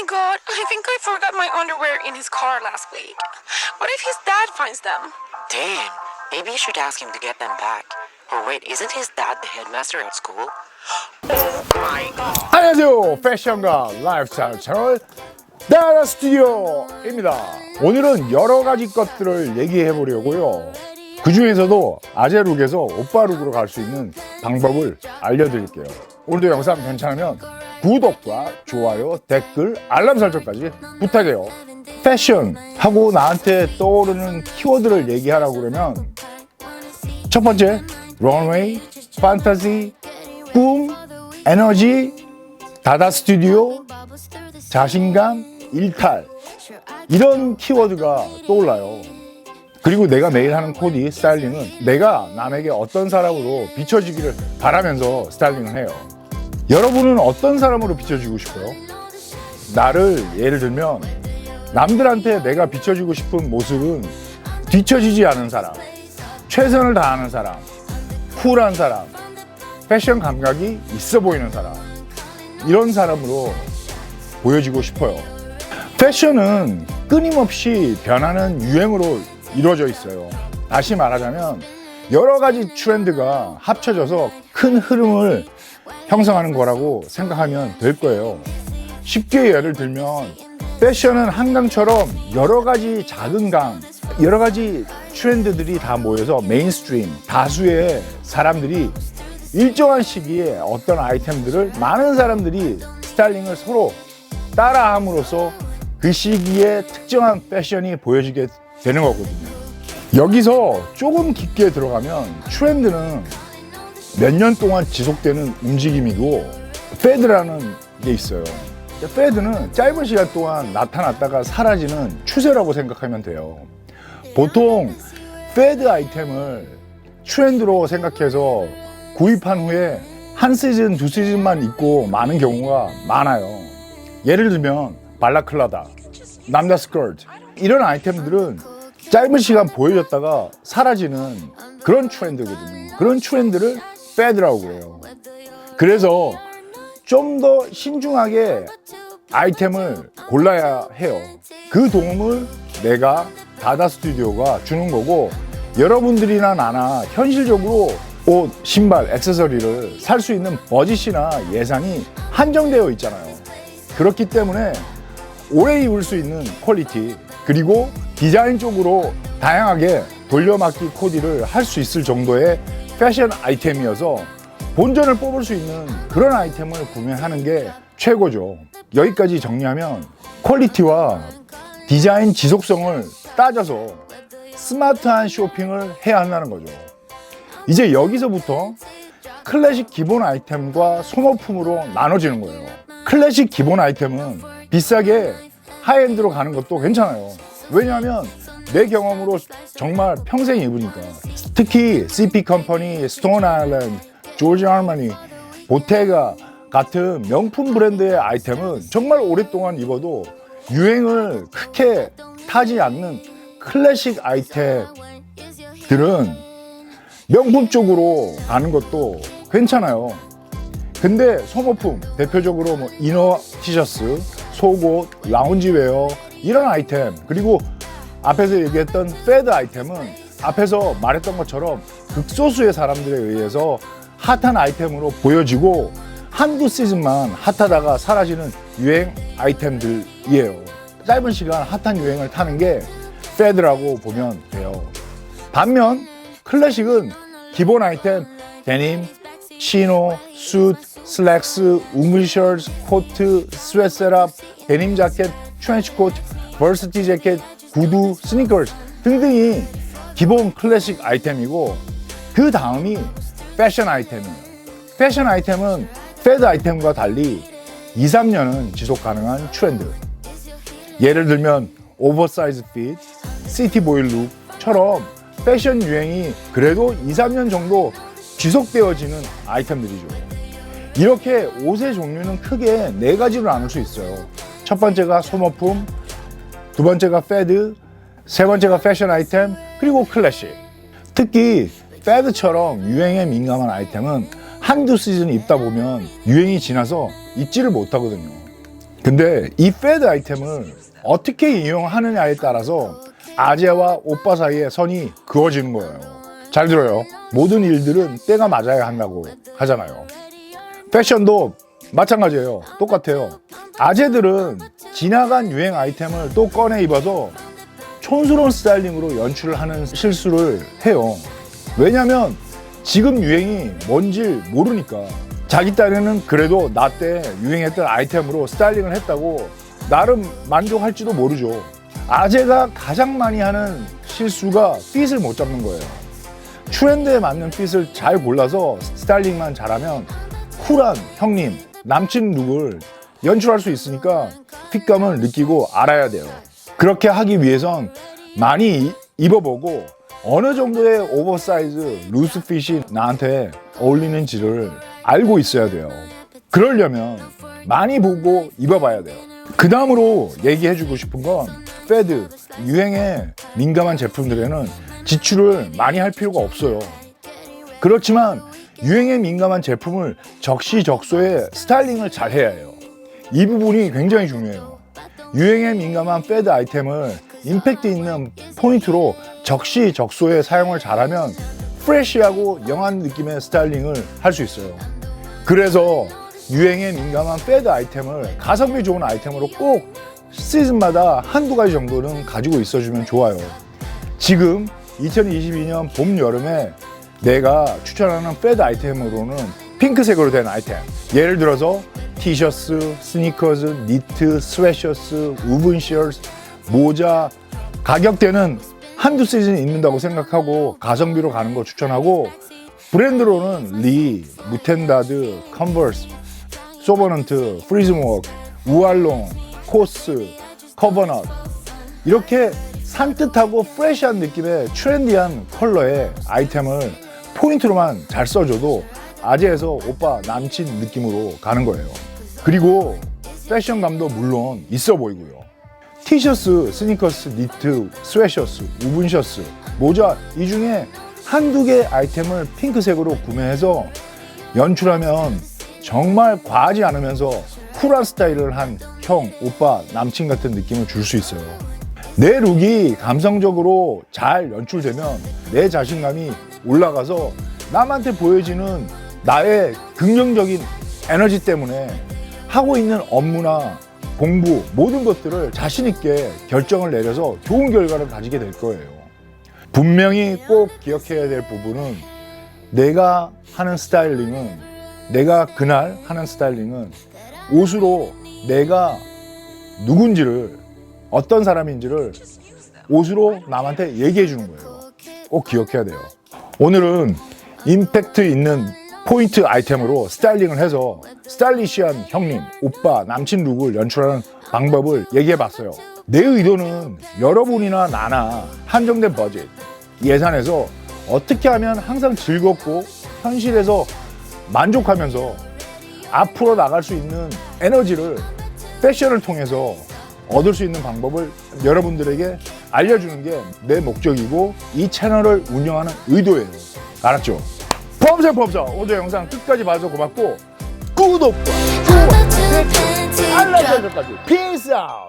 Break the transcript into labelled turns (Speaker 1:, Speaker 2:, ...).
Speaker 1: God, I think I forgot my underwear in his car last week. What if his dad finds them?
Speaker 2: Damn, maybe you should ask him to get them back. Or wait, isn't his dad the headmaster at school?
Speaker 3: 안녕하세요. 패션과 라이프스타일 채널 다다 스튜디오입니다. 오늘은 여러 가지 것들을 얘기해 보려고요. 그 중에서도 아재룩에서 오빠룩으로 갈 수 있는 방법을 알려드릴게요. 오늘도 영상 괜찮으면 구독과 좋아요, 댓글, 알람 설정까지 부탁해요. 패션 하고 나한테 떠오르는 키워드를 얘기하라고 그러면 첫 번째, 런웨이, 판타지, 꿈, 에너지, 다다 스튜디오, 자신감, 일탈, 이런 키워드가 떠올라요. 그리고 내가 매일 하는 코디, 스타일링은 내가 남에게 어떤 사람으로 비춰지기를 바라면서 스타일링을 해요. 여러분은 어떤 사람으로 비춰지고 싶어요? 나를 예를 들면 남들한테 내가 비춰지고 싶은 모습은 뒤처지지 않은 사람, 최선을 다하는 사람, 쿨한 사람, 패션 감각이 있어 보이는 사람, 이런 사람으로 보여지고 싶어요. 패션은 끊임없이 변하는 유행으로 이루어져 있어요. 다시 말하자면 여러 가지 트렌드가 합쳐져서 큰 흐름을 형성하는 거라고 생각하면 될 거예요. 쉽게 예를 들면 패션은 한강처럼 여러 가지 작은 강, 여러 가지 트렌드들이 다 모여서 메인스트림, 다수의 사람들이 일정한 시기에 어떤 아이템들을 많은 사람들이 스타일링을 서로 따라함으로써 그 시기에 특정한 패션이 보여지게 되는 거거든요. 여기서 조금 깊게 들어가면 트렌드는 몇 년 동안 지속되는 움직임이고 패드라는 게 있어요. 패드는 짧은 시간 동안 나타났다가 사라지는 추세라고 생각하면 돼요. 보통 패드 아이템을 트렌드로 생각해서 구입한 후에 한 시즌, 두 시즌만 입고 마는 경우가 많아요. 예를 들면 발라클라다, 남자 스커트, 이런 아이템들은 짧은 시간 보여줬다가 사라지는 그런 트렌드거든요. 그런 트렌드를 패드라고 그래요. 그래서 좀 더 신중하게 아이템을 골라야 해요. 그 도움을 내가 다다 스튜디오가 주는 거고, 여러분들이나 나나 현실적으로 옷, 신발, 액세서리를 살 수 있는 버짓이나 예산이 한정되어 있잖아요. 그렇기 때문에 오래 입을 수 있는 퀄리티, 그리고 디자인 쪽으로 다양하게 돌려막기 코디를 할 수 있을 정도의 패션 아이템이어서 본전을 뽑을 수 있는 그런 아이템을 구매하는 게 최고죠. 여기까지 정리하면 퀄리티와 디자인 지속성을 따져서 스마트한 쇼핑을 해야 한다는 거죠. 이제 여기서부터 클래식 기본 아이템과 소모품으로 나눠지는 거예요. 클래식 기본 아이템은 비싸게 하이엔드로 가는 것도 괜찮아요. 왜냐하면 내 경험으로 정말 평생 입으니까. 특히 CP 컴퍼니, 스톤 아일랜드, 조지 아르마니, 보테가 같은 명품 브랜드의 아이템은 정말 오랫동안 입어도 유행을 크게 타지 않는 클래식 아이템들은 명품 쪽으로 가는 것도 괜찮아요. 근데 소모품, 대표적으로 뭐 이너 티셔츠, 속옷, 라운지웨어, 이런 아이템, 그리고 앞에서 얘기했던 패드 아이템은 앞에서 말했던 것처럼 극소수의 사람들에 의해서 핫한 아이템으로 보여지고 한두 시즌만 핫하다가 사라지는 유행 아이템들이에요. 짧은 시간 핫한 유행을 타는 게 패드라고 보면 돼요. 반면 클래식은 기본 아이템, 데님, 치노, 숫, 슬랙스, 웅글 셔츠, 코트, 스웨트 셋업, 데님 자켓, 트렌치 코트, 버시티 재킷, 구두, 스니커즈 등등이 기본 클래식 아이템이고, 그 다음이 패션 아이템이에요. 패션 아이템은 패드 아이템과 달리 2, 3년은 지속 가능한 트렌드. 예를 들면 오버사이즈 핏, 시티보이 룩처럼 패션 유행이 그래도 2, 3년 정도 지속되어지는 아이템들이죠. 이렇게 옷의 종류는 크게 4가지로 나눌 수 있어요. 첫 번째가 소모품, 두 번째가 패드, 세 번째가 패션 아이템, 그리고 클래식. 특히 패드처럼 유행에 민감한 아이템은 한두 시즌 입다 보면 유행이 지나서 잊지를 못하거든요. 근데 이 패드 아이템을 어떻게 이용하느냐에 따라서 아재와 오빠 사이의 선이 그어지는 거예요. 잘 들어요. 모든 일들은 때가 맞아야 한다고 하잖아요. 패션도 마찬가지예요. 똑같아요. 아재들은 지나간 유행 아이템을 또 꺼내 입어서 촌스러운 스타일링으로 연출을 하는 실수를 해요. 왜냐면 지금 유행이 뭔지 모르니까. 자기 딴에는 그래도 나 때 유행했던 아이템으로 스타일링을 했다고 나름 만족할지도 모르죠. 아재가 가장 많이 하는 실수가 핏을 못 잡는 거예요. 트렌드에 맞는 핏을 잘 골라서 스타일링만 잘하면 쿨한 형님, 남친 룩을 연출할 수 있으니까 핏감을 느끼고 알아야 돼요. 그렇게 하기 위해선 많이 입어보고 어느 정도의 오버사이즈 루스 핏이 나한테 어울리는지를 알고 있어야 돼요. 그러려면 많이 보고 입어봐야 돼요. 그 다음으로 얘기해주고 싶은 건 패드, 유행에 민감한 제품들에는 지출을 많이 할 필요가 없어요. 그렇지만 유행에 민감한 제품을 적시적소에 스타일링을 잘 해야 해요. 이 부분이 굉장히 중요해요. 유행에 민감한 패드 아이템을 임팩트 있는 포인트로 적시적소에 사용을 잘하면 프레쉬하고 영한 느낌의 스타일링을 할 수 있어요. 그래서 유행에 민감한 패드 아이템을 가성비 좋은 아이템으로 꼭 시즌마다 한두 가지 정도는 가지고 있어주면 좋아요. 지금 2022년 봄, 여름에 내가 추천하는 패드 아이템으로는 핑크색으로 된 아이템. 예를 들어서 티셔츠, 스니커즈, 니트, 스웨셔츠, 우븐 셔츠, 모자. 가격대는 한두 시즌 입는다고 생각하고 가성비로 가는 거 추천하고, 브랜드로는 리, 무텐다드, 컨버스, 소버넌트, 프리즘워크, 우알롱, 코스, 커버넛. 이렇게 산뜻하고 프레시한 느낌의 트렌디한 컬러의 아이템을 포인트로만 잘 써줘도 아재에서 오빠 남친 느낌으로 가는 거예요. 그리고 패션감도 물론 있어 보이고요. 티셔츠, 스니커스, 니트, 스웨셔츠, 우분셔츠, 모자, 이 중에 한두 개 아이템을 핑크색으로 구매해서 연출하면 정말 과하지 않으면서 쿨한 스타일을 한 형, 오빠, 남친 같은 느낌을 줄 수 있어요. 내 룩이 감성적으로 잘 연출되면 내 자신감이 올라가서 남한테 보여지는 나의 긍정적인 에너지 때문에 하고 있는 업무나 공부, 모든 것들을 자신 있게 결정을 내려서 좋은 결과를 가지게 될 거예요. 분명히 꼭 기억해야 될 부분은 내가 하는 스타일링은, 내가 그날 하는 스타일링은 옷으로 내가 누군지를, 어떤 사람인지를 옷으로 남한테 얘기해 주는 거예요. 꼭 기억해야 돼요. 오늘은 임팩트 있는 포인트 아이템으로 스타일링을 해서 스타일리시한 형님, 오빠, 남친 룩을 연출하는 방법을 얘기해 봤어요. 내 의도는 여러분이나 나나 한정된 버젯, 예산에서 어떻게 하면 항상 즐겁고 현실에서 만족하면서 앞으로 나갈 수 있는 에너지를 패션을 통해서 얻을 수 있는 방법을 여러분들에게 알려주는 게 내 목적이고 이 채널을 운영하는 의도예요. 알았죠? 범사 오늘 영상 끝까지 봐서 고맙고 구독과 좋아요, 댓글, 알람 설정까지. Peace out!